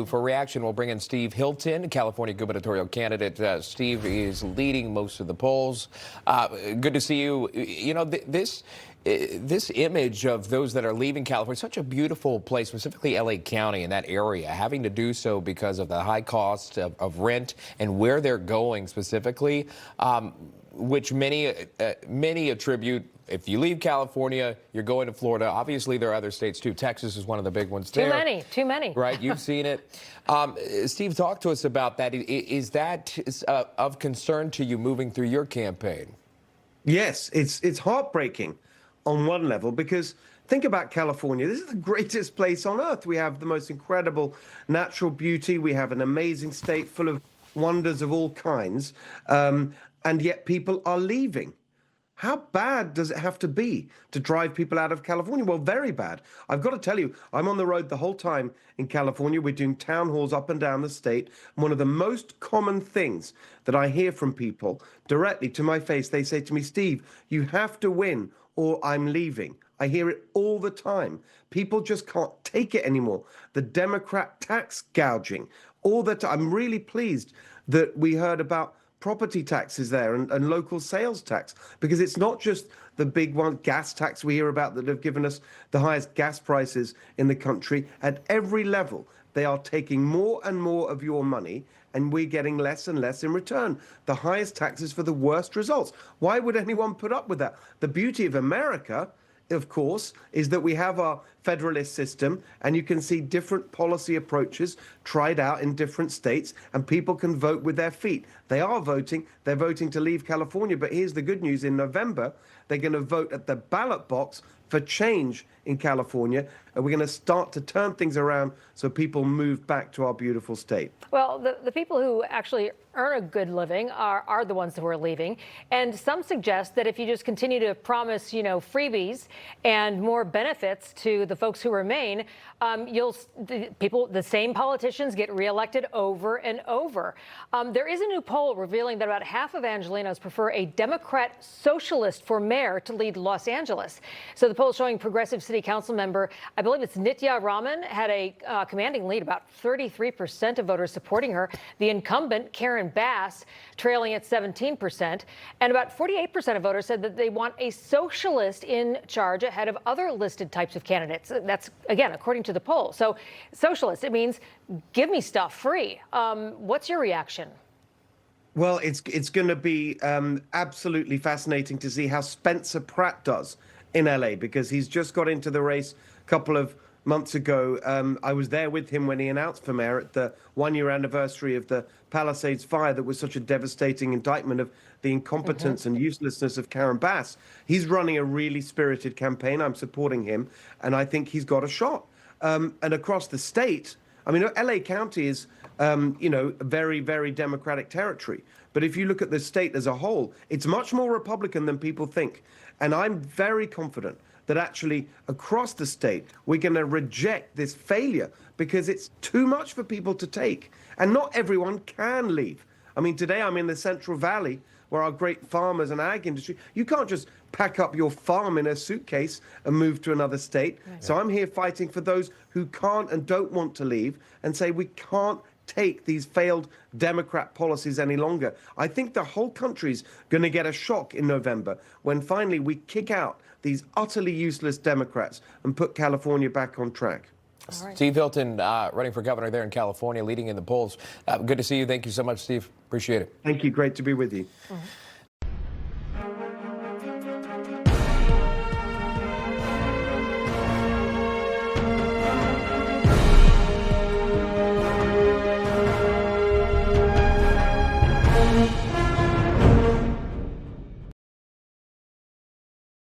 For reaction, we'll bring in Steve Hilton, California gubernatorial candidate. Steve is leading most of the polls. Good to see you. You know, this image of those that are leaving California, such a beautiful place, specifically LA County and that area, having to do so because of the high cost of rent and where they're going specifically, which many attribute. If you leave California, you're going to Florida. Obviously, there are other states, too. Texas is one of the big ones there. Too many. Right, you've seen it. Steve, talk to us about that. Is that of concern to you moving through your campaign? Yes, it's heartbreaking on one level because think about California. This is the greatest place on earth. We have the most incredible natural beauty. We have an amazing state full of wonders of all kinds, and yet people are leaving. How bad does it have to be to drive people out of California? Well, very bad. I've got to tell you, I'm on the road the whole time in California. We're doing town halls up and down the state. And one of the most common things that I hear from people directly to my face, they say to me, Steve, you have to win or I'm leaving. I hear it all the time. People just can't take it anymore. The Democrat tax gouging, all the time. I'm really pleased that we heard about property taxes there and local sales tax, because it's not just the big one, gas tax we hear about that have given us the highest gas prices in the country. At every level, they are taking more and more of your money and we're getting less and less in return. The highest taxes for the worst results. Why would anyone put up with that? The beauty of America, of course, is that we have our federalist system and you can see different policy approaches tried out in different states and people can vote with their feet. They are voting. They're voting to leave California. But here's the good news. In November, they're going to vote at the ballot box for change in California. And we're going to start to turn things around so people move back to our beautiful state. Well, the people who actually earn a good living are the ones who are leaving. And some suggest that if you just continue to promise, freebies and more benefits to the folks who remain, the same politicians get reelected over and over. There is a new poll revealing that about half of Angelenos prefer a Democrat socialist for mayor to lead Los Angeles. So the poll showing progressive city council member, I believe it's Nitya Raman, had a commanding lead, about 33% of voters supporting her. The incumbent, Karen Bass, trailing at 17%. And about 48% of voters said that they want a socialist in charge ahead of other listed types of candidates. That's, again, according to the poll. So socialist, it means give me stuff free. What's your reaction? Well, it's going to be absolutely fascinating to see how Spencer Pratt does in LA, because he's just got into the race a couple of months ago. I was there with him when he announced for mayor at the one-year anniversary of the Palisades fire that was such a devastating indictment of the incompetence and uselessness of Karen Bass. He's running a really spirited campaign. I'm supporting him, and I think he's got a shot. And across the state, I mean, LA County is, very, very Democratic territory. But if you look at the state as a whole, it's much more Republican than people think. And I'm very confident that actually across the state, we're going to reject this failure because it's too much for people to take. And not everyone can leave. I mean, today I'm in the Central Valley where our great farmers and ag industry, you can't just pack up your farm in a suitcase and move to another state. Right. So I'm here fighting for those who can't and don't want to leave and say we can't take these failed Democrat policies any longer. I think the whole country's going to get a shock in November when finally we kick out these utterly useless Democrats and put California back on track. Right. Steve Hilton, running for governor there in California, leading in the polls. Good to see you. Thank you so much, Steve. Appreciate it. Thank you. Great to be with you.